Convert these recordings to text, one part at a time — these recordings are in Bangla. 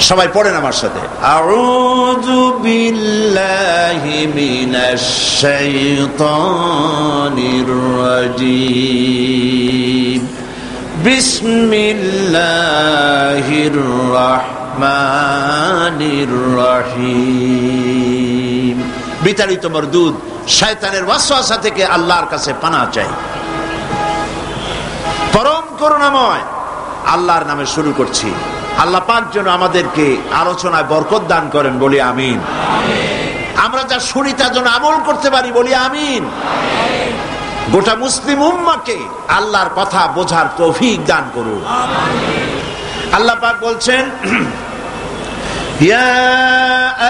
সবাই পড়েন আমার সাথে, আউযু বিল্লাহি মিনাশ শাইতানির রাজীম, বিসমিল্লাহির রাহমানির রহিম। বিতাড়িত মরদুদ শয়তানের ওয়াসওয়াসা থেকে আল্লাহর কাছে পানাহ চাই। পরম করুণাময় আল্লাহর নামে শুরু করছি। আল্লাহ পাক যেন আমাদেরকে আলোচনায় বরকত দান করেন, বলি আমিন। আমরা যা শুনি তা যেন আমল করতে পারি, বলি আমিন। গোটা মুসলিম উম্মাহকে আল্লাহর কথা বোঝার তৌফিক দান করুন। আল্লাহ পাক বলছেন, ইয়া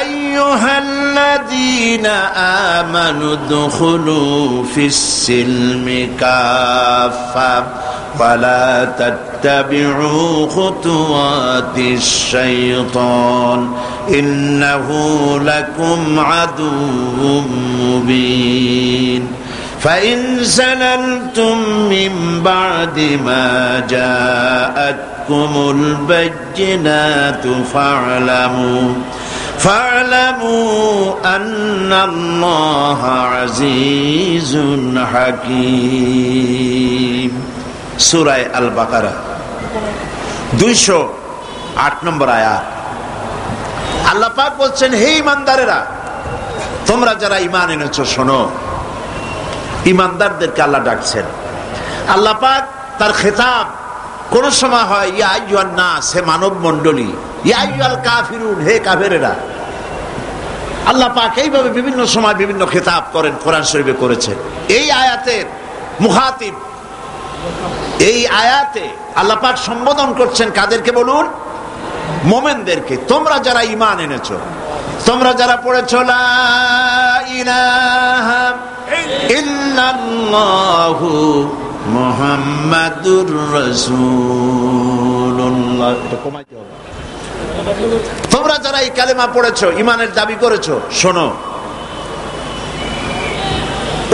আইয়ুহাল্লাযীনা আমানু দুখুলু ফিস-সিলমি কাফা ওয়ালা তাত্তাবিউ খুতুওয়াতিশ শাইতান ইন্নাহু লাকুম আদুউম মুবিন। فإن زللتم من بعد ما جاءتكم البينات فاعلموا أن الله عزيز حكيم। সূরা আল বাকারা 208 নম্বর আয়াত। আল্লাহ পাক বলছেন, হে ঈমানদারেরা, তোমরা যারা ঈমান এনেছো শোনো। ঈমানদারদেরকে আল্লাহ ডাকছেন। আল্লাহ পাক তার খেতাব কোন সময় হয় ইয়া আইয়ুহান নাস, হে মানব মণ্ডলী, ইয়া আইয়ুহাল কাফিরুন, হে কাফেরেরা। আল্লাহ পাক এইভাবে বিভিন্ন সময় বিভিন্ন খেতাব করেন, কোরআন শরীফে করেছেন। এই আয়াতের মুখাতিব, এই আয়াতে আল্লাহ পাক সম্বোধন করছেন কাদেরকে বলুন? মুমিনদেরকে। তোমরা যারা ঈমান এনেছো, তোমরা যারা পড়েছো লা ইলাহা ইল্লাল্লাহু মুহাম্মাদুর রাসূলুল্লাহ, তোমরা যারা এই কালেমা পড়েছো, ঈমানের দাবি করেছো, শোনো।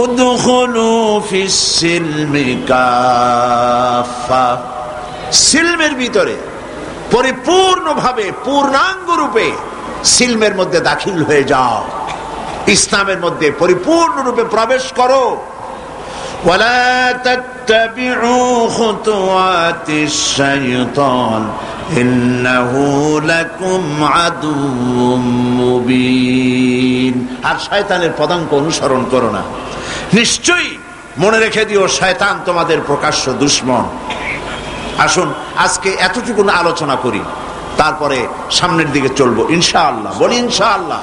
উদখুলু ফিস-সিলমি কাফা, সিলমের ভিতরে পরিপূর্ণভাবে পূর্ণাঙ্গ রূপে সিলমের মধ্যে দাখিল হয়ে যাও, ইসলামের মধ্যে পরিপূর্ণ রূপে প্রবেশ করো। ওয়ালা তাত্তাবিউ খুতুওয়াতিশ শাইতান ইন্নাহু লাকুম আদুউম মুবিন। আর শয়তানের পদাঙ্ক অনুসরণ করো না, নিশ্চয়ই মনে রেখে দিও শয়তান তোমাদের প্রকাশ্য দুশমন। আসুন আজকে এতটুকু আলোচনা করি, তারপরে সামনের দিকে চলবো ইনশাআল্লাহ, বলি ইনশাআল্লাহ।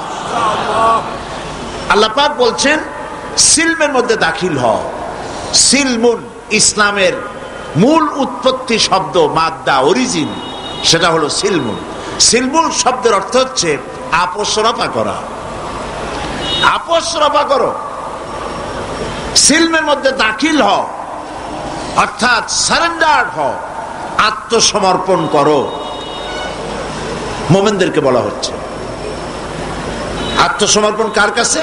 আল্লাহ পাক বলছেন সিলমের মধ্যে দাখিল হও। সিলমুন ইসলামের মূল উৎপত্তি শব্দ, মাদ্দা, অরিজিন, সেটা হলো সিলমুন। সিলমুন শব্দের অর্থ হচ্ছে আপোষ রফা করা। আপোষ রফা করো, সিলমের মধ্যে দাখিল হও, অর্থাৎ সারেন্ডার হও, আত্মসমর্পণ করো। মুমিনদেরকে বলা হচ্ছে আত্মসমর্পণ কার কাছে?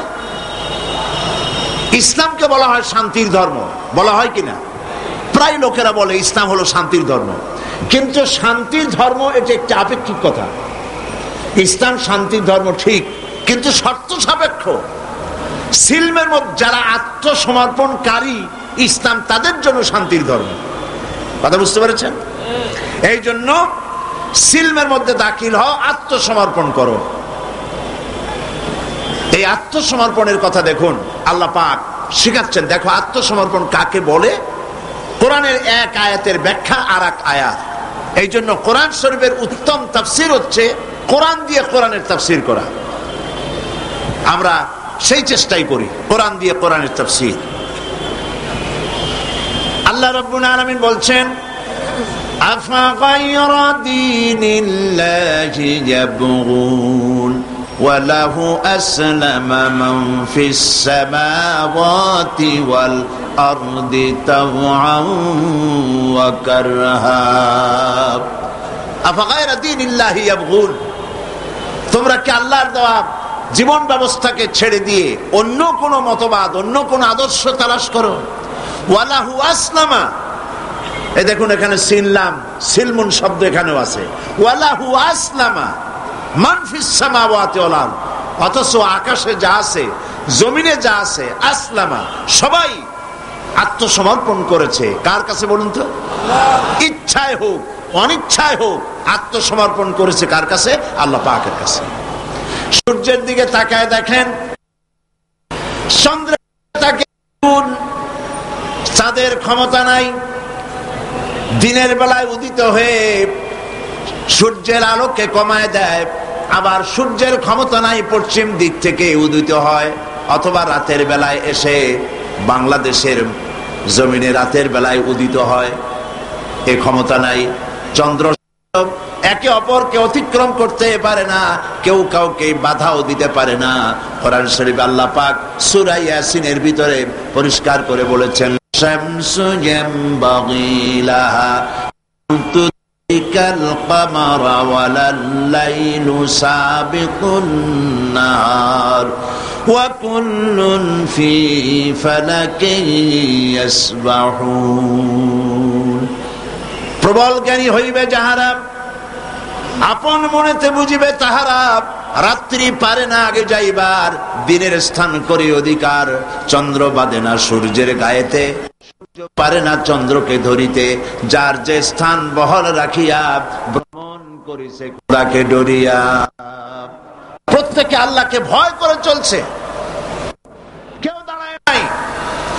ইসলামকে বলা হয় শান্তির ধর্ম, বলা হয় কিনা? প্রায় লোকেরা বলে ইসলাম হলো শান্তির ধর্ম, কিন্তু শান্তির ধর্ম এটা একটা আপেক্ষিক কথা। ইসলাম শান্তির ধর্ম ঠিক, কিন্তু শর্ত সাপেক্ষ। সিলমের মধ্যে যারা আত্মসমর্পণকারী, ইসলাম তাদের জন্য শান্তির ধর্ম। কথা বুঝতে পেরেছেন? এই জন্য সিলমের মধ্যে দাখিল হও, আত্মসমর্পণ করো। এই আত্মসমর্পণের কথা দেখুন আল্লাহ পাক শিখাচ্ছেন। দেখো আত্মসমর্পণ কাকে বলে, কোরআনের এক আয়াতের ব্যাখ্যা আর এক আয়াত। এই জন্য কোরআন শরীফের উত্তম তাফসীর হচ্ছে কোরআন দিয়ে কোরআনের তাফসীর করা। আমরা সেই চেষ্টাই করি, কোরআন দিয়ে কোরআনের তাফসীর। আল্লাহ রাব্বুল আলামিন বলছেন, আফা গায়রা দীনিল্লাহি ইয়াবগুন وله أسلم من في السماوات والأرض طوعا وكرها أفغير دين الله يبغون। তোমরা কি আল্লাহর দেওয়া জীবন ব্যবস্থাকে ছেড়ে দিয়ে অন্য কোন মতবাদ, অন্য কোন আদর্শ তালাশ করো? ওয়ালাহু আসলামা, এই দেখুন এখানে সিললাম, সিলমুন শব্দ এখানেও আছে। ওয়ালাহু আসলামা, মান ফিস সামাওয়াতি ওয়াল আরদ, অথচ আকাশে যা আছে জমিনে যা আছে আসলামা, সবাই আত্মসমর্পণ করেছে কার কাছে বলুন তো? ইচ্ছায় হোক অনিচ্ছায় হোক আত্মসমর্পণ করেছে কার কাছে? আল্লাহ পাকের কাছে। সূর্যের দিকে তাকায় দেখেন, চন্দ্রের চাঁদের ক্ষমতা নাই, দিনের বেলায় উদিত হয়ে সূর্যের আলোকে কমায় দেয়, আবার সূর্যের ক্ষমতা নাই পশ্চিম দিক থেকে উদিত হয়, অথবা রাতের বেলায় এসে বাংলাদেশের জমিনে রাতের বেলায় উদিত হয়, এ ক্ষমতা নাই। চন্দ্র একে অপরকে অতিক্রম করতে পারে না, কেউ কাউকে বাধাও দিতে পারে না। কোরআন শরীফে আল্লাহ পাক সূরা ইয়াসিনের ভিতরে পরিষ্কার করে বলেছেন, শামসু ইয়ামবাগি লাহা তুদরিকাল কমারা ওয়ালাল লাইলু সাবিকুন নাহার ওয়া কুল্লুন ফি ফালাকিন ইয়াসবাহুন। প্রবল জ্ঞানী হইবে যাহারা, আপন মনেতে বুঝিবে তাহারা, রাত্রি পারে না আগে যাইবার, দিনের স্থান করি অধিকার। চন্দ্র বাঁধে না সূর্যের গায়েতে, সূর্য পারে না চন্দ্রকে ধরিতে, যার যে স্থান বহল রাখিয়া ভ্রমণ করিছে খোদাকে ডরিয়া। প্রত্যেকে আল্লাহকে ভয় করে চলছে, কেউ দাঁড়ায় নাই,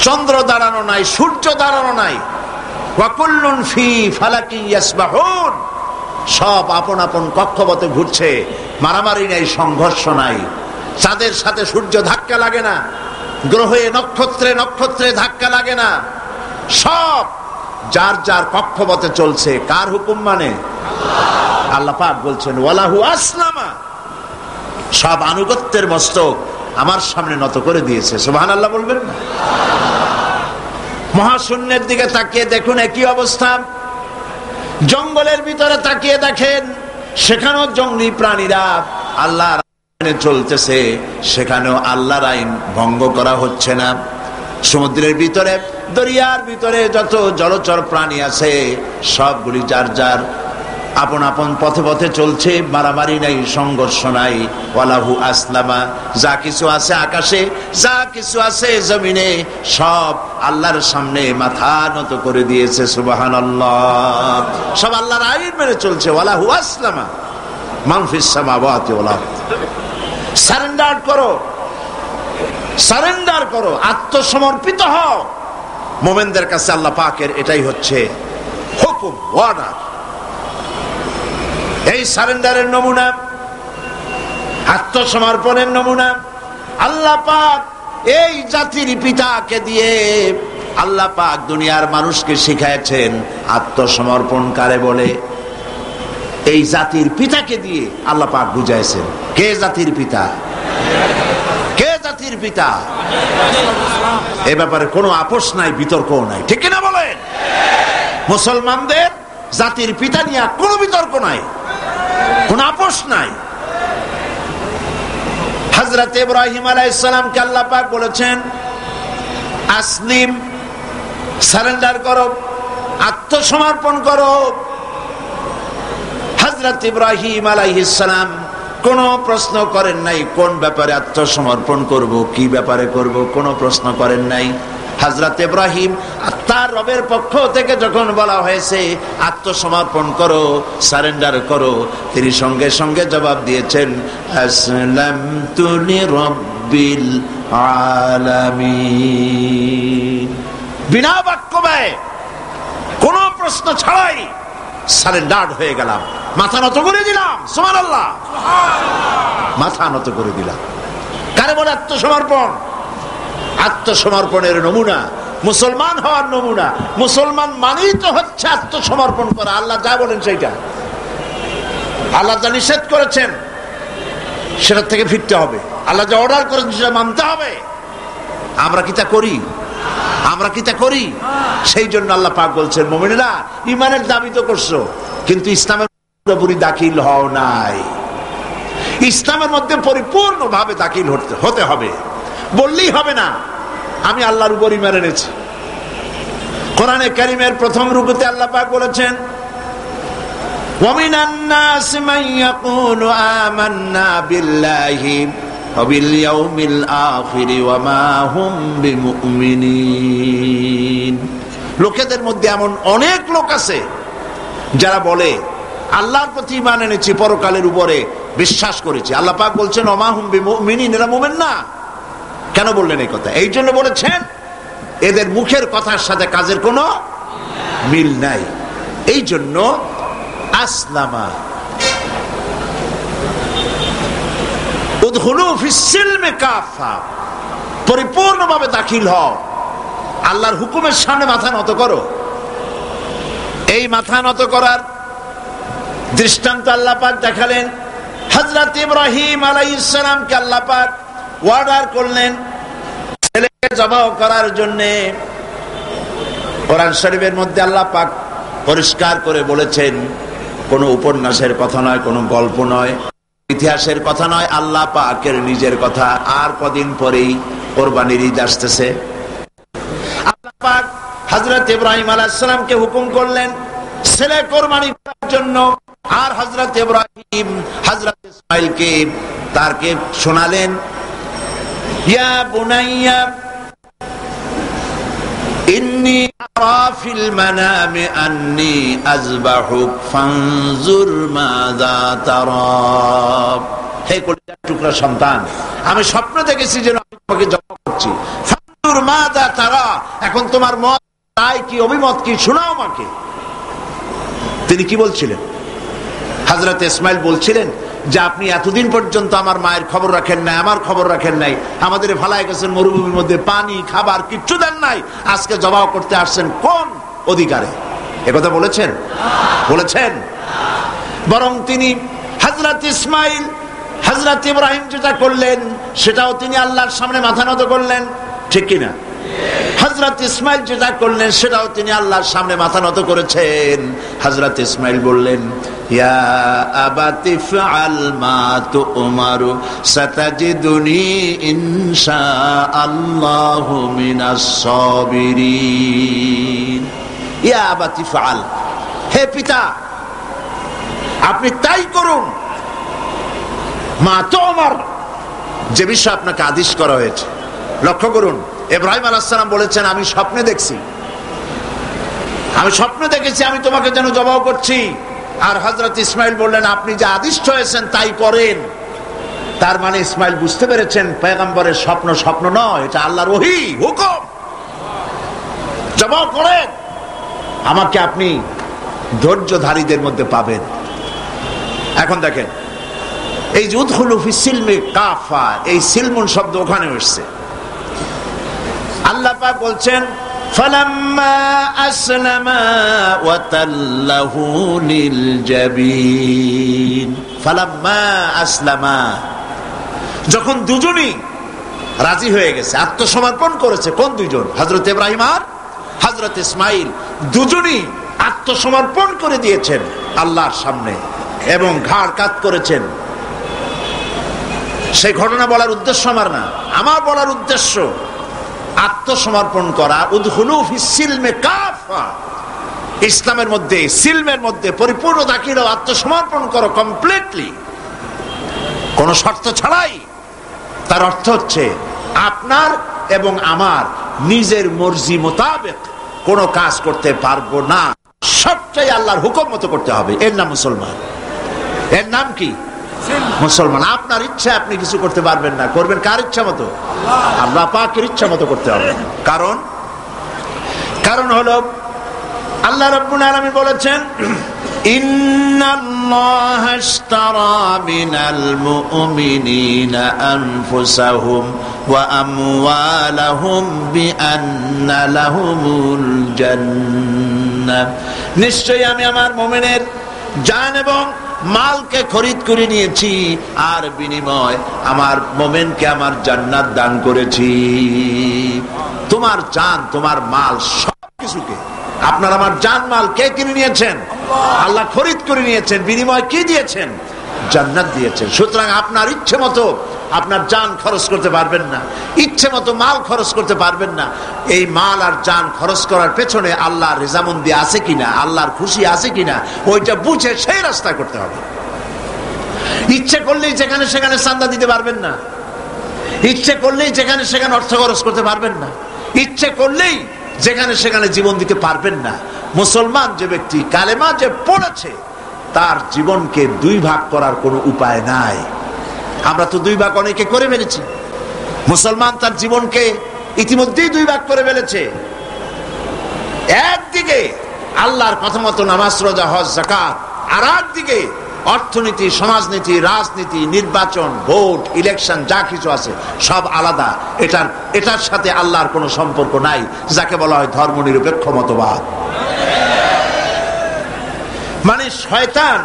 চন্দ্র দাঁড়ানো নাই, সূর্য দাঁড়ানো নাই। ওয়াকুল্লুন ফি ফালাকিন ইয়াসবাহুন, সব আপন আপন কক্ষপথে ঘুরছে, মারামারি নাই, সংঘর্ষ নাই। চাঁদের সাথে সূর্য ধাক্কা লাগে না, গ্রহে নক্ষত্রে নক্ষত্রে ধাক্কা লাগে না, সব যার যার কক্ষপথে চলছে। কার হুকুম মানে? আল্লাহ পাক বলছেন ওয়ালাহু আসলামা, সব আনুগত্যের মস্তক আমার সামনে নত করে দিয়েছে। সুবহানাল্লাহ বলবেন না? মহাশূন্যের দিকে তাকিয়ে দেখুন একই অবস্থা। জঙ্গলের ভিতরে তাকিয়ে দেখেন, সেখানেও জঙ্গলি প্রাণীরা আল্লাহর আইনে চলতেছে, সেখানেও আল্লাহর আইন ভঙ্গ করা হচ্ছে না। সমুদ্রের ভিতরে, দরিয়ার ভিতরে যত জলচর প্রাণী আছে সবগুলি যার যার আপন আপন পথে পথে চলছে, মারামারি নাই, সংঘর্ষ নাই। ওয়ালাহু আসলামা, যা কিছু আছে আকাশে, যা কিছু আছে জমিনে, সব আল্লাহর সামনে মাথা নত করে দিয়েছে। সুবহানাল্লাহ, সব আল্লাহর আইন মেনে চলছে। ওয়ালাহু আসলামা মান ফিস সামাওয়াতি ওয়াল আরদ। সারেন্ডার করো, সারেন্ডার করো, আত্মসমর্পিত হও। মুমিনদের কাছে আল্লাহ পাকের এটাই হচ্ছে হুকুম, অর্ডার। এই সারেন্ডারের নমুনা, আত্মসমর্পণের নমুনা আল্লাহ পাক এই জাতির পিতাকে দিয়ে আল্লাহ পাক দুনিয়ার মানুষকে শিখাইছেন আত্মসমর্পণ কারে বলে। এই জাতির পিতাকে দিয়ে আল্লাহ পাক বুঝাইছেন। কে জাতির পিতা? কে জাতির পিতা? এ ব্যাপারে কোনো আপোষ নাই, বিতর্কও নাই, ঠিক কিনা বলেন? মুসলমানদের জাতির পিতা নিয়ে কোনো বিতর্ক নাই, কোন আপোষ নাই। হযরত ইব্রাহিম আলাইহিস সালামকে আল্লাহ পাক বলেছেন আসলিম, সারেন্ডার করো, আত্মসমর্পণ করো। হযরত ইব্রাহিম আলাইহিস সালাম কোনো প্রশ্ন করেন নাই কোন ব্যাপারে আত্মসমর্পণ করব, কি ব্যাপারে করব, কোনো প্রশ্ন করেন নাই। হযরত ইব্রাহিম তার রবের পক্ষ থেকে যখন বলা হয়েছে আত্মসমর্পণ করো, সারেন্ডার করো, তিনি সঙ্গে সঙ্গে জবাব দিয়েছেন আসলামতু লিরাব্বিল আলামিন। বিনা বাক্য ব্যয়, কোনো প্রশ্ন ছাড়াই সারেন্ডার হয়ে গেলাম, মাথা নত করে দিলাম। সুবহানাল্লাহ, মাথা নত করে দিলাম। কারে বলে আত্মসমর্পণ? আত্মসমর্পণের নমুনা, মুসলমান হওয়ার নমুনা। মুসলমান মানেই তো হচ্ছে আত্মসমর্পণ করা। আল্লাহ যা বলেন সেইটা, আল্লাহ যা নিষেধ করেছেন সেটার থেকে ফিরতে হবে, আল্লাহ যা অর্ডার করেছেন সেটা মানতে হবে। আমরা কি তা করি? আমরা কি তা করি? সেই জন্য আল্লাহ পাক বলছেন মুমিনেরা ঈমানের দাবি তো করছো, কিন্তু ইসলামের পুরোপুরি দাখিল হও নাই। ইসলামের মধ্যে পরিপূর্ণভাবে দাখিল হতে হবে। বললেই হবে না আমি আল্লাহর উপর ঈমান এনেছি। কোরআনে কারীমের প্রথম রুকুতে আল্লাহ পাক বলেছেন ومن الناس من يقول آمنا بالله وباليوم الآخر وما هم بمؤمنين। লোকেদের মধ্যে এমন অনেক লোক আছে যারা বলে আল্লাহর প্রতি ঈমান এনেছি, পরকালের উপরে বিশ্বাস করেছি। আল্লাহ পাক বলছেন ওমা হুম বিমুমিনিন, এরা মুমিন না। কেন বললেন এই কথা? এই জন্য বলেছেন এদের মুখের কথার সাথে কাজের কোনো মিল নাই। এই জন্য আসলামা উদখুলু ফিস সিলমি কাফা, পরিপূর্ণভাবে দাখিল হও, আল্লাহর হুকুমের সামনে মাথা নত করো। এই মাথা নত করার দৃষ্টান্ত আল্লাহ পাক দেখালেন। হযরত ইব্রাহিম আলাইহিস সালামকে আল্লাহ পাক অর্ডার করলেন ছেলেকে জবাহ করার জন্য। কোরআন শরীফের মধ্যে আল্লাহ পাক পরিষ্কার করে বলেছেন, কোনো উপন্যাসের কথা নয়, কোনো গল্প নয়, ইতিহাসের কথা নয়, আল্লাহ পাকের নিজের কথা। আর কদিন পরেই কোরবানির ঈদ আসতেছে। আল্লাহ পাক হযরত ইব্রাহিম আলাইহিস সালামকে হুকুম করলেন ছেলে কোরবানি করার জন্য। আর হযরত ইব্রাহিম হযরত ইসমাঈলকে তারকে শোনালেন, ইয়া বুনাইয়া ইন্নী আরা ফিল মানামি আন্নী আযবাহুক ফানজুর মাযা তারা। হে কলিজার টুকরা সন্তান, আমি স্বপ্ন দেখেছি যেন আমি তোমাকে জবাহ করছি। ফানজুর মাযা তারা, এখন তোমার মত তাই কি, অভিমত কি, শোনাও আমাকে। তিনি কি বলছিলেন? হযরত ইসমাঈল বলছিলেন যে আপনি এতদিন পর্যন্ত আমার মায়ের খবর রাখেন নাই, আমার খবর রাখেন নাই, আমাদের ফালায় গেছেন মরুভূমির মধ্যে, পানি খাবার কিচ্ছু দেন নাই, আজকে জবাহ করতে আসছেন কোন অধিকারে? একথা বলেছেন? বলেছেন? বরং তিনি হযরত ইসমাঈল হযরত ইব্রাহিম যেটা করলেন সেটাও তিনি আল্লাহর সামনে মাথা নত করলেন, ঠিক কিনা? হযরত ইসমাঈল যেটা করলেন সেটাও তিনি আল্লাহর সামনে মাথা নত করেছেন। হযরত ইসমাঈল বললেন, ইয়া আবাতি ফাআল মা তুমারু সাতাজিদুনি ইনশাআল্লাহু মিনাস সাবিরিন। ইয়া আবাতি ফাআল, হে পিতা আপনি তাই করুন, মা তুমার, যে বিষয় আপনাকে আদেশ করা হয়েছে। লক্ষ্য করুন, ইব্রাহিম আলাইহিস সালাম বলেছেন আমি স্বপ্নে দেখছি, আমি স্বপ্ন দেখেছি আমি তোমাকে যেন জবাহ করছি। আর হযরত ইসমাঈল বললেন আপনি যে আদিষ্ট হয়েছেন তাই করেন। তার মানে ইসমাঈল বুঝতে পেরেছেন পয়গম্বরের স্বপ্ন স্বপ্ন নয়, এটা আল্লাহর ওহী, হুকুম। জবাহ করেন, আমাকে আপনি ধৈর্যধারীদের মধ্যে পাবেন। এখন দেখেন এই যে উদখুলু ফিস সিলমি কাফা, এই সিলমুন শব্দ ওখানে এসেছে। আল্লাহ পাক বলছেন ফালাম্মা আসলামা ওয়া তাল্লাহু লিল জাবিন। ফালাম্মা আসলামা, যখন দুজনই রাজি হয়ে গেছে, আত্মসমর্পণ করেছে। কোন দুজন? হযরত ইব্রাহিম আর হযরত ইসমাঈল, দুজনই আত্মসমর্পণ করে দিয়েছেন আল্লাহর সামনে এবং ঘাড় কাত করেছেন। সেই ঘটনা বলার উদ্দেশ্য আমার না, আমার বলার উদ্দেশ্য আত্মসমর্পণ করা। উদখুলু ফিস সিলমি কাফা, ইসলামের মধ্যে, সিলমের মধ্যে পরিপূর্ণ দাখিল, আত্মসমর্পণ করো কমপ্লিটলি, কোন শর্ত ছাড়াই। তার অর্থ হচ্ছে আপনার এবং আমার নিজের মর্জি মোতাবেক কোনো কাজ করতে পারবো না, সবটাই আল্লাহর হুকুম মতো করতে হবে। এর নাম মুসলমান। এর নাম কি? মুসলমান। আপনার ইচ্ছা আপনি কিছু করতে পারবেন না, করবেন কার ইচ্ছা মতো? আল্লাহ পাকের ইচ্ছা মতো করতে হবে। কারণ হলো আল্লাহ রাব্বুল আলামিন বলেছেন ইন্নাল্লাহা আশতারা মিনাল মুমিনিনা আনফুসাহুম ওয়া আমওয়ালাহুম বিআন্না লাহুমুল জান্নাহ। নিশ্চয়ই আমি আমার মুমিনের জান এবং মালকে খরিদ করে নিয়েছি, আর বিনিময় আমার মুমিনকে আমার জান্নাত দান করেছি। তোমার জান, তোমার মাল, সবকিছুকে আপনার আমার জান মাল কে কিনে নিয়েছেন? আল্লাহ খরিদ করে নিয়েছেন। বিনিময় কি দিয়েছেন? জান্নাত দিয়েছেন। সুতরাং আপনার ইচ্ছে মতো আপনার জান খরচ করতে পারবেন না, ইচ্ছে মতো মাল খরচ করতে পারবেন না। এই মাল আর জান খরচ করার পেছনে আল্লাহর রেজামন্দি আছে কিনা, আল্লাহর খুশি আছে কিনা, ওইটা বুঝে সেই রাস্তা করতে হবে। ইচ্ছে করলেই যেখানে সেখানে চাঁদা দিতে পারবেন না, ইচ্ছে করলেই যেখানে সেখানে অর্থ খরচ করতে পারবেন না, ইচ্ছে করলেই যেখানে সেখানে জীবন দিতে পারবেন না। মুসলমান যে ব্যক্তি কালেমা যে পড়েছে, তার জীবনকে দুই ভাগ করার কোনো উপায় নাই। আমরা তো দুই ভাগ অনেকে করে ফেলেছি। মুসলমান তার জীবনকে ইতিমধ্যেই দুই ভাগ করে ফেলেছে। একদিকে আল্লাহর কথা মতো নামাজ, রোজা, হজ, যাকাত, আর একদিকে অর্থনীতি, সমাজনীতি, রাজনীতি, নির্বাচন, ভোট, ইলেকশন, যা কিছু আছে সব আলাদা। এটার সাথে আল্লাহর কোনো সম্পর্ক নাই, যাকে বলা হয় ধর্মনিরপেক্ষ মতবাদ। মানে শয়তান,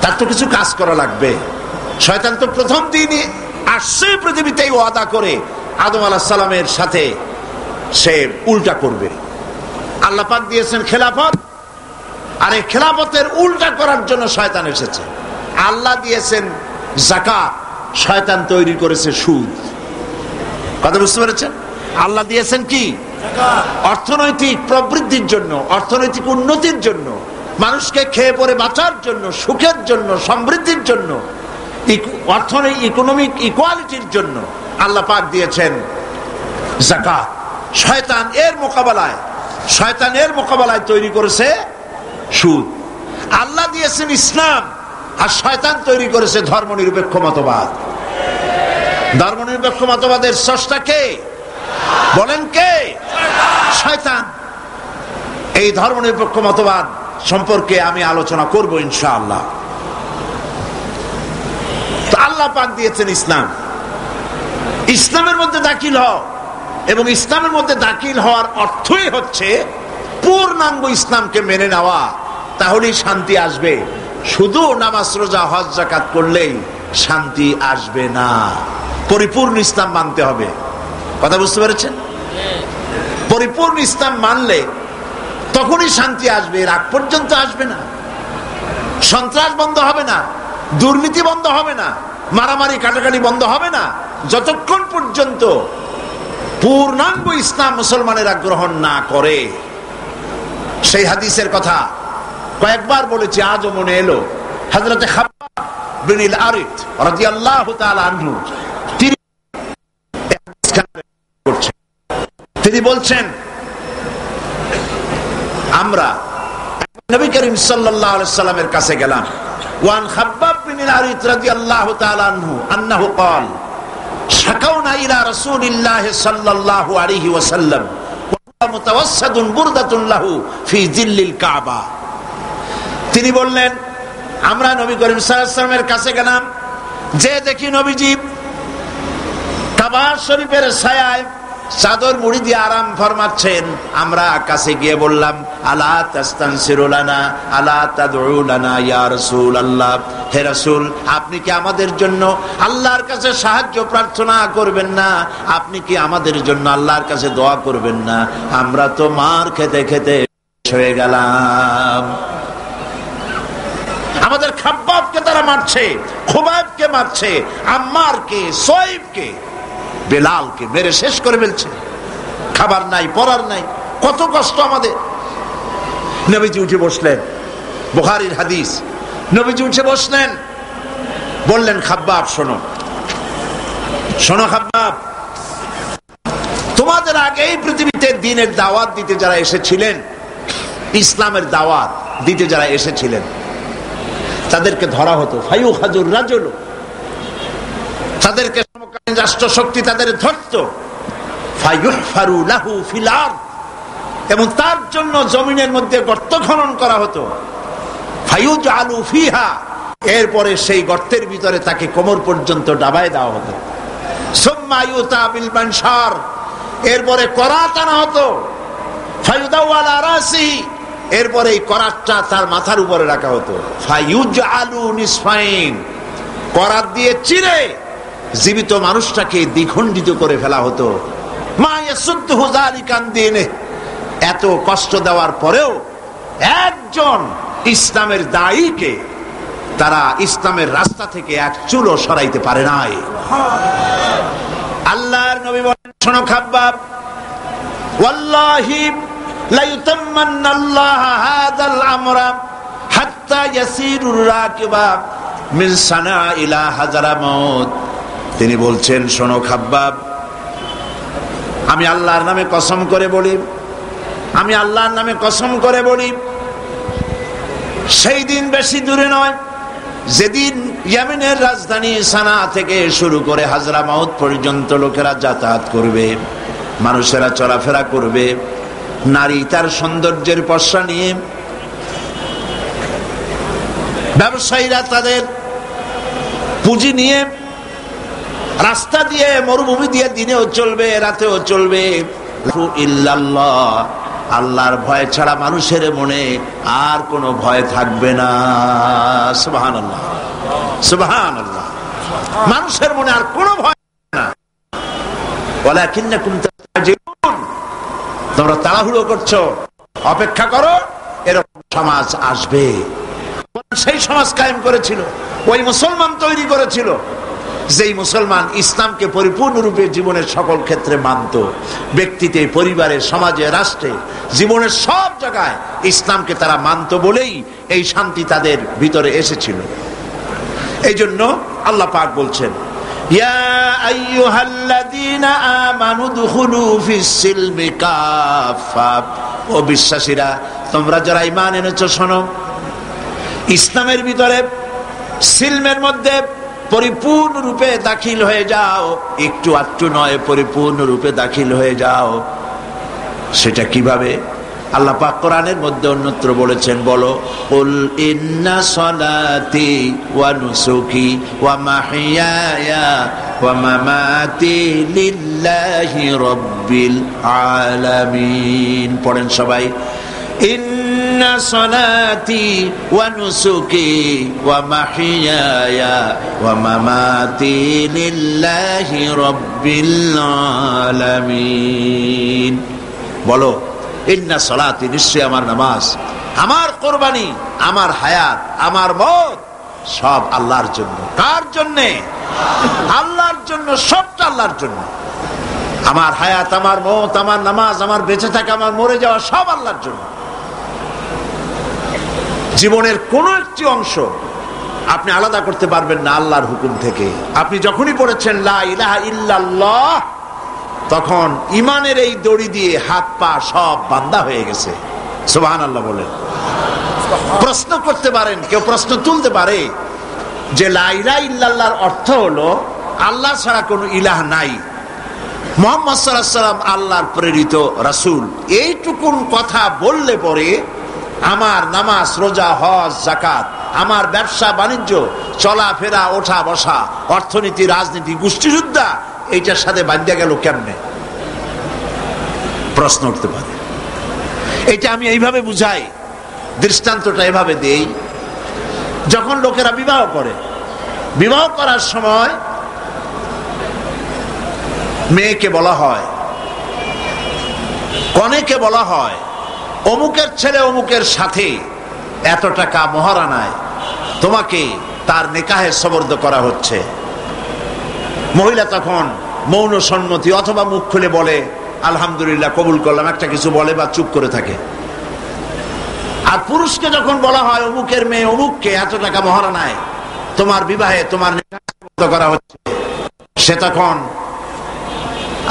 তার তো কিছু কাজ করা লাগবে। শয়তান তো প্রথম দিনই আসছে পৃথিবীতেই ওয়াদা করে আদম আলাইহিস সালামের সাথে সে উল্টা করবে। আল্লাহ পাক দিয়েছেন খেলাফত, আর এই খেলাফতের উল্টা করার জন্য শয়তান এসেছে। আল্লাহ দিয়েছেন যাকাত, শয়তান তৈরি করেছে সুদ। কথা বুঝতে পেরেছেন? আল্লাহ দিয়েছেন কি? অর্থনৈতিক প্রবৃদ্ধির জন্য, অর্থনৈতিক উন্নতির জন্য, মানুষকে খেয়ে পরে বাঁচার জন্য, সুখের জন্য, সমৃদ্ধির জন্য, অর্থনৈতিক ইকোনমিক ইকুয়ালিটির জন্য আল্লাহ পাক দিয়েছেন যাকাত। শয়তান এর মোকাবেলায় তৈরি করেছে সুদ। আল্লাহ দিয়েছেন ইসলাম, আর শয়তান তৈরি করেছে ধর্মনিরপেক্ষ মতবাদ। ধর্মনিরপেক্ষ মতবাদের স্রষ্টা কে? বলেন কে? শয়তান। এই ধর্মনিরপেক্ষ মতবাদ সম্পর্কে আমি আলোচনা করব ইনশাআল্লাহ। তো আল্লাহ পাক দিয়েছেন ইসলাম। ইসলামের মধ্যে দাখিল হও, এবং ইসলামের মধ্যে দাখিল হওয়ার অর্থই হচ্ছে পূর্ণাঙ্গ ইসলামকে মেনে নেওয়া। তাহলেই শান্তি আসবে। শুধু নামাজ, রোজা, হজ, যাকাত করলেই শান্তি আসবে না, পরিপূর্ণ ইসলাম মানতে হবে। কথা বুঝতে পেরেছেন? পরিপূর্ণ ইসলাম মানলে তখনই শান্তি আসবে, এর আগ পর্যন্ত আসবে না। সন্ত্রাস বন্ধ হবে না, দুর্নীতি বন্ধ হবে না, মারামারি কাটাকাটি বন্ধ হবে না, যতক্ষণ পর্যন্ত পূর্ণাঙ্গ ইসলাম মুসলমানেরা গ্রহণ না করে। সেই হাদিসের কথা কয়েকবার বলেছি, আজও মনে এলো। হযরত খাব্বাব বিন আল-আরিত রাদিয়াল্লাহু তাআলা আনহু তিনি বলছেন, আমরা নবী করিম সাল্লাল্লাহু আলাইহি সাল্লামের কাছে গেলাম। ওয়ান খাব্বাব বিন আল-আরিত রাদিয়াল্লাহু তাআলা আনহু আন্নাহু قال শাকাউনা ইলা রাসূলিল্লাহ সাল্লাল্লাহু আলাইহি ওয়াসাল্লাম ওয়া মুতাওয়াসসাদুন বুরদাতুন লাহু ফি জিল্লিল কাবা। তিনি বললেন, আমরা নবী করিম সাল্লাল্লাহু আলাইহি ওয়াসাল্লামের কাছে গেলাম, যে দেখি নবীজি কাবা শরীফের ছায়ায় চাদর মুড়ি দিয়ে আরাম ফরমাচ্ছেন। আমরা কাছে গিয়ে বললাম, আলা তাস্তানসিরু লানা আলা তাদউ লানা ইয়া রাসূলুল্লাহ, হে রাসূল, আপনি কি আমাদের জন্য আল্লাহর কাছে সাহায্য প্রার্থনা করবেন না? আপনি কি আমাদের জন্য আল্লাহর কাছে দোয়া করবেন না? আমরা তো মার খেতে খেতে হয়ে গেলাম। আমাদের খাব্বাবকে তারা মারছে, খুবাইবকে মারছে, আম্মারকে, সোয়েবকে, বেলালকে মেরে শেষ করে ফেলছে। খাবার নাই, পরার নাই, কত কষ্ট আমাদের। নবীজি উঠে বসলেন, বুখারীর হাদিস। নবীজি উঠে বসলেন, বললেন, খাব্বাব শোনো, শোনো খাব্বাব, তোমাদের আগেই পৃথিবীতে দ্বীনের দাওয়াত দিতে যারা এসেছিলেন, ইসলামের দাওয়াত দিতে যারা এসেছিলেন, তাদেরকে ধরা হতো। ফায়ুখাজুর রাজুল, তাদেরকে সমকালীন রাষ্ট্র শক্তি তাদের ধরত। ফায়ুহফারু লাহু ফিল আরদ, এবং তার জন্য জমিনের মধ্যে গর্ত খনন করা হতো। ফায়ুজআলু ফিহা, এরপরে সেই গর্তের ভিতরে তাকে কোমর পর্যন্ত ডাবায় দেওয়া হতো। সুম্মা ইউতা বিল মানশার, এরপরে করাত আনা হতো। ফায়ুদাউ আলা রাসি, এরপরে এই করাতটা তার মাথার উপরে রাখা হতো। ফায়ুজআলু নিসফাইন, করাত দিয়ে চিরে জীবিত মানুষটাকে দ্বিখণ্ডিত করে ফেলা হতো। মা ইয়াসুদ্দুহু যালিকা আন দীনিহি, এত কষ্ট দেওয়ার পরেও একজন ইসলামের দায়ীকে তারা ইসলামের রাস্তা থেকে এক চুলও সরাইতে পারে নাই। আল্লাহর নবী বলেন, শোনো খাব্বাব, ওয়াল্লাহি লা ইউতাম্মান্নাল্লাহু হাযাল আমরা হাত্তা ইয়াসিরুর রাকিবা মিন সানা ইলা হাজারামাউত। তিনি বলছেন, শোনো খাব্বাব, আমি আল্লাহর নামে কসম করে বলি, আমি আল্লাহর নামে কসম করে বলি, সেই দিন বেশি দূরে নয় যেদিন ইয়েমেনের রাজধানী সানা থেকে শুরু করে হাজরামাউত পর্যন্ত লোকেরা যাতায়াত করবে, মানুষেরা চলাফেরা করবে, নারী তার সৌন্দর্যের পসরা নিয়ে, ব্যবসায়ীরা তাদের পুঁজি নিয়ে রাস্তা দিয়ে, মরুভূমি দিয়ে দিনেও চলবে, রাতেও চলবে। ইল্লাল্লাহ, আল্লাহর ভয় ছাড়া মানুষের মনে আর কোনো ভয় থাকবে না। সুবহানাল্লাহ, সুবহানাল্লাহ। মানুষের মনে আর কোনো ভয় না। ওয়ালাকিন্নাকুম তাস্তাজিলুন, তোমরা তাড়াহুড়ো করছো, অপেক্ষা করো, এরকম সমাজ আসবে। সেই সমাজ কায়েম করেছিল, ওই মুসলমান তৈরি করেছিল, যেই মুসলমান ইসলামকে পরিপূর্ণরূপে জীবনের সকল ক্ষেত্রে মানত, ব্যক্তিতে, পরিবারে, সমাজে, রাষ্ট্রে, জীবনের সব জায়গায় ইসলামকে তারা মানত বলেই এই শান্তি তাদের ভিতরে এসেছিল। এই জন্য আল্লাহ পাক বলছেন, ইয়া আইয়ুহাল্লাযীনা আমানু দুখুলু ফিস-সিলমি কাফা, ও বিশ্বাসীরা, তোমরা যারা ঈমান এনেছো, শোনো, ইসলামের ভিতরে, সিলমের মধ্যে পরিপূর্ণরূপে দাখিল হয়ে যাও। একটু আটটু নয়, পরিপূর্ণরূপে দাখিল হয়ে যাও। সেটা কিভাবে? আল্লাহ পাক কোরআনের মধ্যে অন্যত্র বলেছেন, বলো, কুল ইন্না সলাতি ওয়া নুসুকি ওয়া মাহইয়ায়া ওয়া মামাতি লিল্লাহি রাব্বিল আলামিন। পড়েন সবাই, ইন্না সলাতি ওয়া নুসুকি ওয়া মাহইয়ায়া ওয়া মামাতি লিল্লাহি রাব্বিল আলামিন। বলো, ইন্না সলাতি, নিশ্চয় আমার নামাজ, আমার কোরবানি, আমার হায়াত, আমার মত সব আল্লাহর জন্য। কার জন্যে? আল্লাহর জন্য। সবটা আল্লাহর জন্য। আমার হায়াত, আমার মত, আমার নামাজ, আমার বেঁচে থাকা, আমার মরে যাওয়া সব আল্লাহর জন্য। জীবনের কোন একটি অংশ আপনি আলাদা করতে পারবেন না আল্লাহর হুকুম থেকে। আপনি যখনই পড়েছেন লা ইলাহা ইল্লাল্লাহ, তখন ইমানের এই দড়ি দিয়ে হাত পা সব বান্ধা হয়ে গেছে। সুবহানাল্লাহ বলেন। প্রশ্ন করতে পারেন, কেউ প্রশ্ন তুলতে পারে যে লা ইলাহা ইল্লাল্লাহর অর্থ হলো আল্লাহ ছাড়া কোনো ইলাহ নাই, মুহাম্মদ সাল্লাল্লাহু আলাইহি ওয়াসাল্লাম আল্লাহর প্রেরিত রাসূল। এইটুকুন কথা বললে পরে আমার নামাজ, রোজা, হজ, যাকাত, আমার ব্যবসা বাণিজ্য, চলাফেরা, ওঠা বসা, অর্থনীতি, রাজনীতি, গোষ্ঠীযুদ্ধা, এইটার সাথে বাঁধা গেল কেমনে? প্রশ্ন উঠতে পারে। এটা আমি এইভাবে বুঝাই, দৃষ্টান্তটা এভাবে দেই। যখন লোকেরা বিবাহ করে, বিবাহ করার সময় মেয়েকে বলা হয়, কনেকে বলা হয়, অমুকের ছেলে অমুকের সাথে এত টাকা মহারানায় তোমাকে তার নিকাহে সবর্দ করা হচ্ছে। মহিলা তখন মৌন সম্মতি অথবা মুখ খুলে বলে আলহামদুলিল্লাহ, কবুল করলাম, একটা কিছু বলে বা চুপ করে থাকে। আর পুরুষকে যখন বলা হয় অমুকের মেয়ে অমুককে এত টাকা মহারানায় তোমার বিবাহে, তোমার নিকাহে সবর্দ করা হচ্ছে, সে তখন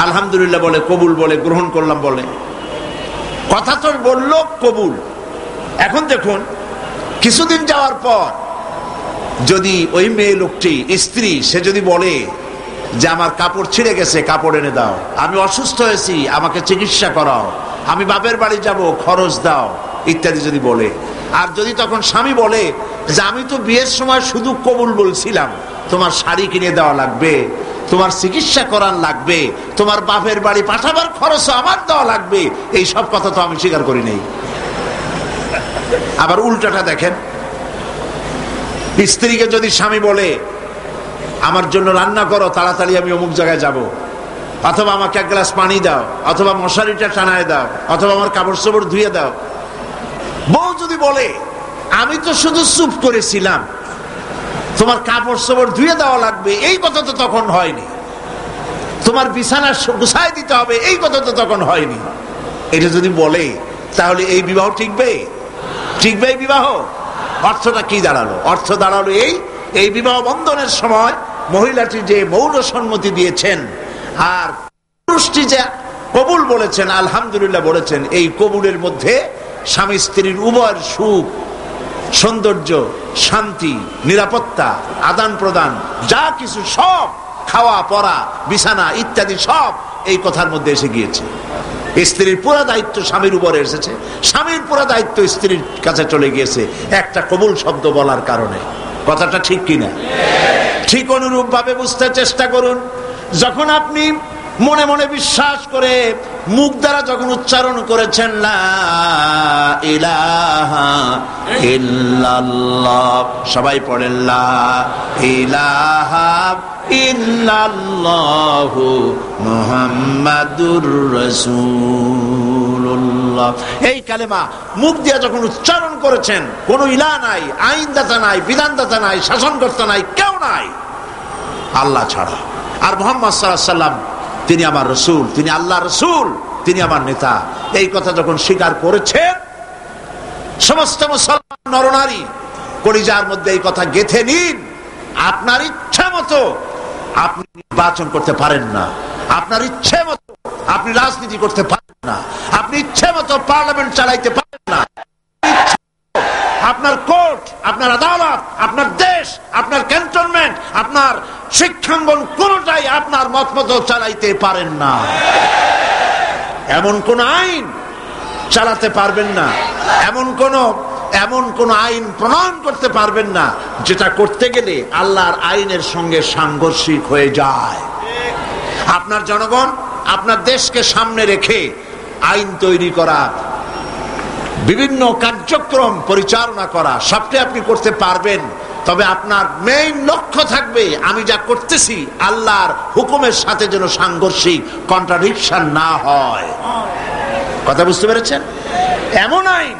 আলহামদুলিল্লাহ বলে, কবুল বলে, গ্রহণ করলাম বলে। কথা তো বলল কবুল। এখন দেখুন, কিছুদিন যাওয়ার পর যদি ওই মেয়ে লোকটি, স্ত্রী, সে যদি বলে যে আমার কাপড় ছিঁড়ে গেছে, কাপড় এনে দাও, আমি অসুস্থ হয়েছি, আমাকে চিকিৎসা করাও, আমি বাপের বাড়ি যাব, খরচ দাও, ইত্যাদি যদি বলে, আর যদি তখন স্বামী বলে যে আমি তো বিয়ের সময় শুধু কবুল বলছিলাম, তোমার শাড়ি কিনে দেওয়া লাগবে, তোমার চিকিৎসা করার লাগবে, তোমার বাপের বাড়ি পাঠাবার খরচ আমার দেওয়া লাগবে, এই সব কথা তো আমি স্বীকার করি নাই। আবার উল্টাটা দেখেন, স্ত্রীকে যদি স্বামী বলে আমার জন্য রান্না করো, তাড়াতাড়ি আমি অমুক জায়গায় যাব, অথবা আমাকে এক গ্লাস পানি দাও, অথবা মশারিটা টানায় দাও, অথবা আমার কাপড় চোপড় ধুয়ে দাও। বউ যদি বলে আমি তো শুধু চুপ করেছিলাম, তোমার কাপড় চোপড় ধুয়ে দেওয়া লাগবে, এই কথা তো তখন হয়নি। তোমার বিছানা গুছাই দিতে হবে, এই কথা তো তখন হয়নি। এটা যদি বলে তাহলে এই বিবাহ টিকবে? টিকবে এই বিবাহ? অর্থটা কি দাঁড়ালো? অর্থ দাঁড়ালো এই বিবাহ বন্ধনের সময় মহিলাটি যে মৌন সম্মতি দিয়েছেন আর পুরুষটি যে কবুল বলেছেন, আলহামদুলিল্লাহ বলেছেন, এই কবুলের মধ্যে স্বামী স্ত্রীর উভয়ের সুখ, সৌন্দর্য, শান্তি, নিরাপত্তা, আদান প্রদান, যা কিছু সব, খাওয়া পরা, বিছানা ইত্যাদি সব এই কথার মধ্যে এসে গিয়েছে। স্ত্রীর পুরো দায়িত্ব স্বামীর উপরে এসেছে, স্বামীর পুরো দায়িত্ব স্ত্রীর কাছে চলে গিয়েছে একটা কবুল শব্দ বলার কারণে। কথাটা ঠিক কিনা? ঠিক অনুরূপ ভাবে বুঝতে চেষ্টা করুন। যখন আপনি মনে মনে বিশ্বাস করে মুখ দ্বারা যখন উচ্চারণ করেছেন লা ইলাহা ইল্লাল্লাহ, সবাই পড়েন লা ইলাহা ইল্লাল্লাহু মুহাম্মাদুর রাসূলুল্লাহ, এই কালেমা মুখ দিয়ে যখন উচ্চারণ করেছেন, কোন ইলাহ নাই, আইনদাতা নাই, বিধানদাতা নাই, শাসনকর্তা নাই, কেউ নাই আল্লাহ ছাড়া। আর মুহাম্মদ সাল্লাল্লাহু আলাইহি ওয়াসাল্লাম তিনি আমার রসুল, তিনি আল্লাহ রসুল, তিনি আমার নেতা, এই কথা যখন স্বীকার করেছেন, সমস্ত মুসলমান নরনারী কলিজার মধ্যে এই কথা গেঁথে নিন। আপনার ইচ্ছা মতো আপনি নির্বাচন করতে পারেন না, আপনার ইচ্ছে মতো আপনি রাজনীতি করতে পারেন না, আপনি ইচ্ছে মতো পার্লামেন্ট চালাইতে পারেন না, আপনার কোর্ট, আপনার আদালত, আপনার দেশ, আপনার ক্যান্টনমেন্ট, আপনার শিক্ষাঙ্গন কোনটাই আপনার মত মতো চালাইতে পারেন না। এমন কোন আইন চালাতে পারবেন না, এমন কোন আইন প্রণয়ন করতে পারবেন না যেটা করতে গেলে আল্লাহর আইনের সঙ্গে সাংঘর্ষিক হয়ে যায়। আপনার জনগণ, আপনার দেশকে সামনে রেখে আইন তৈরি করা, বিভিন্ন কার্যক্রম পরিচালনা করা, সবটাই আপনি করতে পারবেন, তবে আপনার মেইন লক্ষ্য থাকবে আমি যা করতেছি আল্লাহর হুকুমের সাথে যেন সাংঘর্ষিক, কন্ট্রাডিকশন না হয়। কথা বুঝতে পেরেছেন? এমন আইন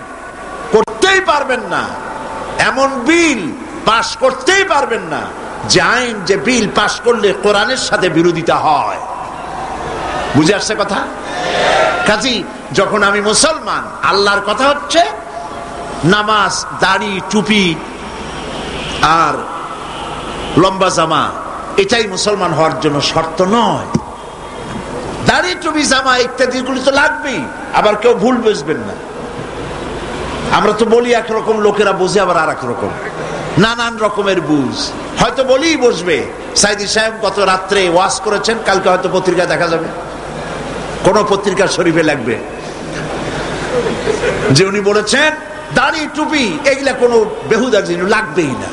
করতেই পারবেন না, এমন বিল পাশ করতেই পারবেন না যে আইন, যে বিল পাশ করলে কোরআনের সাথে বিরোধিতা হয়। বুঝে আসছে কথা? কাজী যখন আমি মুসলমান, আল্লাহর কথা হচ্ছে নামাজ, দাড়ি, টুপি আর লম্বা জামা, এটাই মুসলমান হওয়ার জন্য শর্ত নয়। দাড়ি, টুপি, জামা ইত্যাদি গুলি তো লাগবেই। আবার কেউ ভুল বুঝবেন না, আমরা তো বলি একরকম, লোকেরা বোঝে আবার আর এক রকম, নানান রকমের বুঝ। হয়তো বলেই বসবে, সাইদি সাহেব গত রাত্রে ওয়াজ করেছেন, কালকে হয়তো পত্রিকায় দেখা যাবে, কোন পত্রিকা শরীফে লাগবে যে উনি বলেছেন দাড়ি, টুপি এগুলা কোনো বেহুদা জিনিস, লাগবেই না।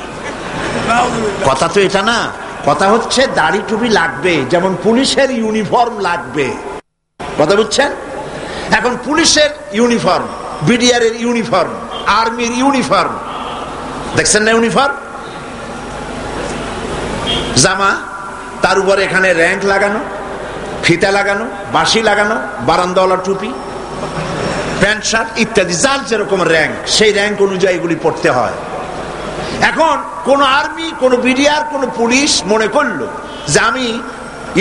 কথা তো এটা না, কথা হচ্ছে দাড়ি টুপি লাগবে, যেমন পুলিশের ইউনিফর্ম লাগবে। কথা বুঝছেন? এখন পুলিশের ইউনিফর্ম, বিডিআর এর ইউনিফর্ম, আর্মির ইউনিফর্ম, দেখছেন না ইউনিফর্ম, জামা, তার উপর এখানে র্যাঙ্ক লাগানো, ফিতা লাগানো, বাঁশি লাগানো, বারান্দাওয়ালা টুপি, প্যান্ট শার্ট ইত্যাদি, যার যেরকম র্যাঙ্ক সেই র্যাঙ্ক অনুযায়ী এগুলি পড়তে হয়। এখন কোন আর্মি, কোন বিডিআর, কোন পুলিশ মনে করলো যে আমি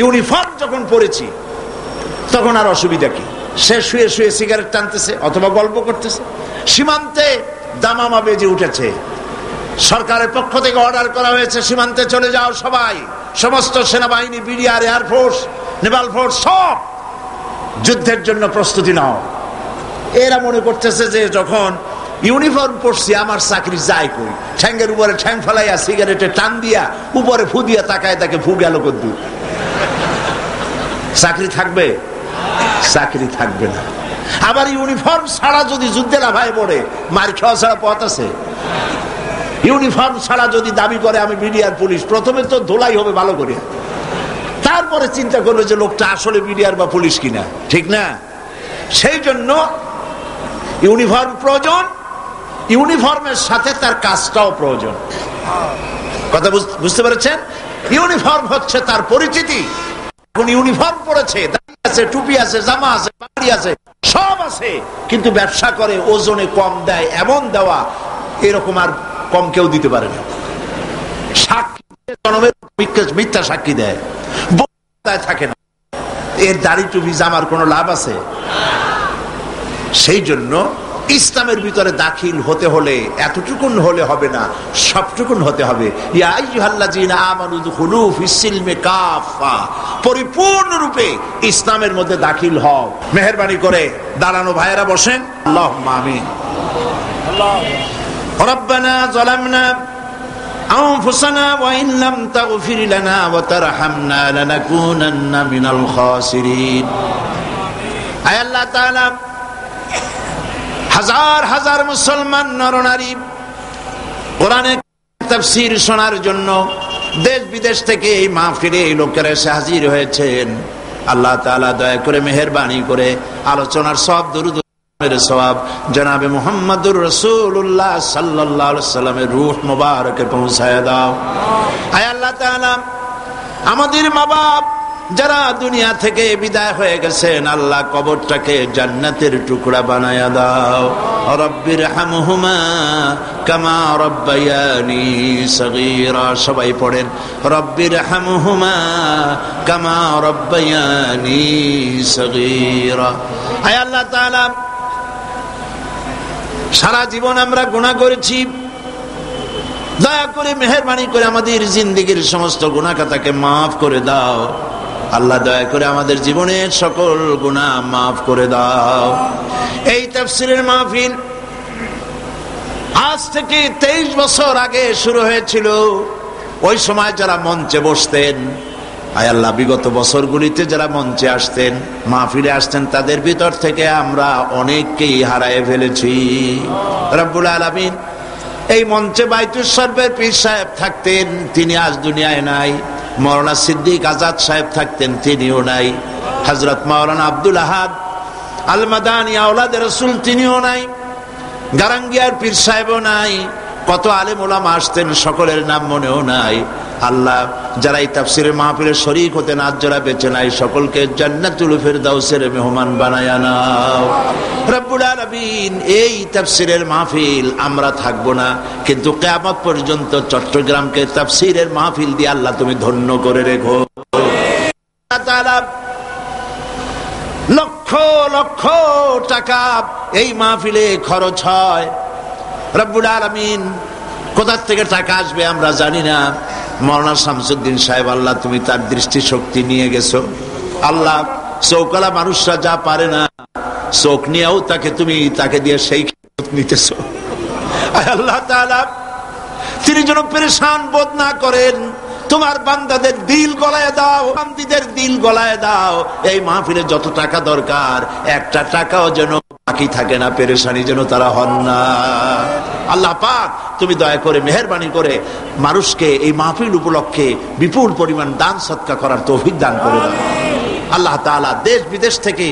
ইউনিফর্ম যখন পরেছি তখন আর অসুবিধা কি, সে শুয়ে শুয়ে সিগারেট টানতেছে অথবা গল্প করতেছে, সীমান্তে দামামা বেজে উঠেছে, সরকারের পক্ষ থেকে অর্ডার করা হয়েছে সীমান্তে চলে যাও সবাই, সমস্ত সেনাবাহিনী, বিডিআর, এয়ারফোর্স, নেভাল ফোর্স সব যুদ্ধের জন্য প্রস্তুতি নাও। এরা মনে করতেছে যে যখন ইউনিফর্ম পরছি আমার চাকরি যায় কই, ঠ্যাঙ্গের উপরে ঠ্যাং ফেলাইয়া সিগারেটে টান দিয়া উপরে ফু দিয়া তাকায়, তাকে ফু গেল কদ্দু, চাকরি থাকবে? চাকরি থাকবে না। আবার ইউনিফর্ম ছাড়া যদি যুদ্ধে লাফায় পড়ে, মার খাওয়া ছাড়া পথ আছে? ইউনিফর্ম ছাড়া যদি দাবি করে আমি বিডিআর পুলিশ, প্রথমে তো ধোলাই হবে ভালো করে, তারপরে চিন্তা করবে যে লোকটা আসলে বিডিআর বা পুলিশ কিনা, ঠিক না? সেই জন্য ইউনিফর্ম প্রয়োজন, ইউনিফর্মের সাথে তার কাজটাও প্রয়োজন। কথা বুঝতে পেরেছেন? ইউনিফর্ম হচ্ছে তার পরিচিতি। এখন ইউনিফর্ম পড়েছে, দাড়ি আছে, টুপি আছে, জামা আছে, বাড়ি আছে, সব আছে, কিন্তু ব্যবসা করে ওজনে কম দেয়, এমন দেওয়া এরকম আর কম কেউ দিতে পারে না। মিথ্যা সাক্ষী দেয়, থাকে না, এর দাড়ি টুপি জামার কোনো লাভ আছে? সেই জন্য ইসলামের ভিতরে দাখিল হতে হলে এতটুকুন হলে হবে না, সবটুকুন হতে হবে। ইয়া আইয়ুহাল্লাযীনা আমানু দুখুলু ফিস-সিলমি কাফা, পরিপূর্ণরূপে ইসলামের মধ্যে দাখিল হও। মেহেরবানি করে দাঁড়ানো ভাইয়েরা বসেন। আল্লাহুম্মা আমিন। রব্বানা যালামনা আনফুসানা ওয়া ইন লাম তাগফির লানা ওয়া তারহামনা লানাকুনান্না মিনাল খাসিরিন। আয় আল্লাহ তাআলা, হাজার হাজার মুসলমান নরনারী কোরআনের তাফসীর শোনার জন্য দেশ বিদেশ থেকে এই মাহফিলে এই লোকেরা এসে হাজির হয়েছেন। আল্লাহ তাআলা দয়া করে মেহেরবানি করে আলোচনার সব দরুদ সওয়াব জনাবে মুহাম্মদুর রাসূলুল্লাহ সাল্লাল্লাহু আলাইহি সাল্লামের রূহ মুবারকে পৌঁছায় দাও। আয় আল্লাহ তাআলা, আমাদের মা বাপ যারা দুনিয়া থেকে বিদায় হয়ে গেছেন, আল্লাহ কবরটাকে জান্নাতের টুকরা বানায়া দাও। রব্বির হামহুমা কামা রব্বায়ানি সগীরা। সবাই পড়েন, রব্বির হামহুমা কামা রব্বায়ানি সগীরা। আয় আল্লাহ তাআলা, সারা জীবন আমরা গুনাহ করেছি, দয়া করে মেহেরবানি করে আমাদের জিন্দেগির সমস্ত গুনাহ খাতাকে মাফ করে দাও। আল্লাহ দয়া করে আমাদের জীবনের সকল গুনাহ মাফ করে দাও। এই তাফসীরের মাহফিল আজ থেকে 23 বছর আগে শুরু হয়েছিল। ওই সময় যারা মঞ্চে বসতেন, আয় আল্লাহ, বিগত বছরগুলিতে যারা মঞ্চে আসতেন, মাহফিলে আসতেন, তাদের ভিতর থেকে আমরা অনেককেই হারায় ফেলেছি। রব্বুল আলামিন, এই মঞ্চে বাইতুল শরফের পীর সাহেব থাকতেন, তিনি আজ দুনিয়ায় নাই। মাওলানা সিদ্দিক আজাদ সাহেব থাকতেন, তিনিও নাই। হযরত মাওলানা আব্দুল আহাদ আল মাদানী আওলাদে রাসূল, তিনিও নাই। গারাঙ্গিয়ার পীর সাহেবও নাই। কত আলেম ওলামা আসতেন, সকলের নাম মনেও নাই। আল্লাহ, যারা এই তাফসীরের মাহফিলে শরীক হতেন, আজ যারা বেঁচে নাই, সকলকে জান্নাতুল ফিরদাউসের মেহমান বানায়া নাও। রব্বুল আলামিন, এই তাফসীরের মাহফিল আমরা থাকবো না, কিন্তু কিয়ামত পর্যন্ত চট্টগ্রামকে তাফসীরের মাহফিল দিয়ে আল্লাহ তুমি ধন্য করে রেখো। আল্লাহ তাআলা, লক্ষ লক্ষ টাকা এই মাহফিলে খরচ হয়। রব্বুল আলামিন, কোথা থেকে টাকা আসবে আমরা জানি না। মাওলানা শামসুদ্দিন সাহেব, আল্লাহ তুমি তার দৃষ্টি শক্তি নিয়ে গেছো। আল্লাহ, চৌকালা মানুষরা যা পারে না, চোখ নিয়েও তাকে দিয়ে সেই নিতেছো। আল্লাহ তাআলা, তিনি যেন পেরেশান বোধ না করেন। তোমার বান্দাদের দিল গলায় দাও, বান্দীদের দিল গলায় দাও। এই মাহফিলে যত টাকা দরকার, একটা টাকাও যেন বাকি থাকে না, পেরেশানি যেন তারা হন না। আল্লাহ পাক, তুমি দয়া করে মেহেরবানি করে মানুষকে এই মাহফিল উপলক্ষে বিপুল পরিমাণ দান সদকা করার তৌফিক দান করে দাও। আল্লাহ তাআলা, দেশ বিদেশ থেকে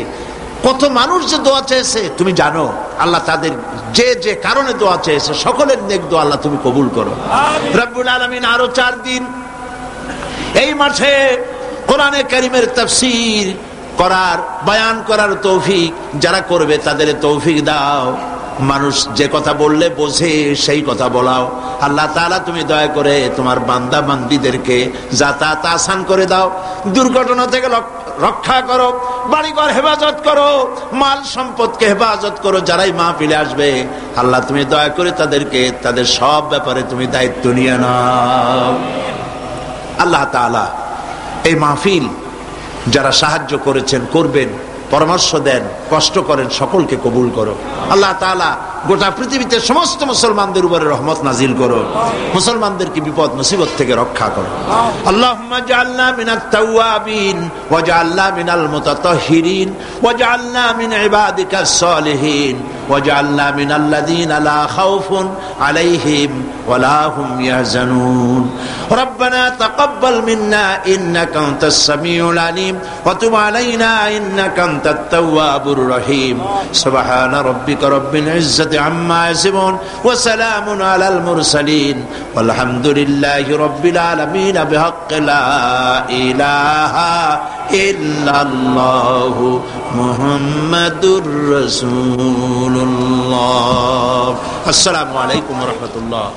কত মানুষ যে দোয়া চেয়েছে তুমি জানো। আল্লাহ, তাদের যে যে কারণে দোয়া চেয়েছে, সকলের নেক দোয়া আল্লাহ তুমি কবুল করো। রব্বুল আলামিন, আরো 4 দিন এই মাঠে কোরআনে কারীমের তাফসীর করার, বয়ান করার তৌফিক যারা করবে তাদের তৌফিক দাও। মানুষ যে কথা বললে বোঝে সেই কথা বলাও। আল্লাহ তাআলা, তুমি দয়া করে তোমার বান্দা বান্দীদেরকে যাতায়াত আসান করে দাও, দুর্ঘটনা থেকে রক্ষা করো, বাড়িঘর হেফাজত করো, মাল সম্পদকে হেফাজত করো। যারাই মাহফিলে আসবে, আল্লাহ তুমি দয়া করে তাদেরকে তাদের সব ব্যাপারে তুমি দায়িত্ব নিয়ে নাও। আল্লাহ তাআলা, এই মাহফিল যারা সাহায্য করেছেন, করবেন, পরামর্শ দেন, কষ্ট করেন, সকলকে কবুল করো। আল্লাহ তাআলা, গোটা পৃথিবীতে সমস্ত মুসলমানদের উপরে রহমত নাজিল করো, মুসলমানদেরকে বিপদ মুসিবত থেকে রক্ষা করো। আল্লাহুম্মা জাআলনা মিনাত তাওয়াবিন ওয়া জাআলনা মিনাল মুতাতাহহিরিন ওয়া জাআলনা মিন ইবাদিকাস সালিহিন ওয়া জাআলনা মিনাল্লাযীনা লা খাউফুন আলাইহিম ওয়া লা হুম ইয়াহজানুন। রব্বানা তাকাব্বাল মিন্না ইন্নাকা আনতাস সামিউল আলিম ওয়া তুব আলাইনা ইন্নাকা আনতাত তাওয়াবুর রহিম। সুবহানা রাব্বিকা রাব্বিল ইজ্জাতি عما يصفون وسلام على المرسلين والحمد لله رب العالمين بحق لا إله إلا الله محمد رسول الله. السلام عليكم ورحمة الله.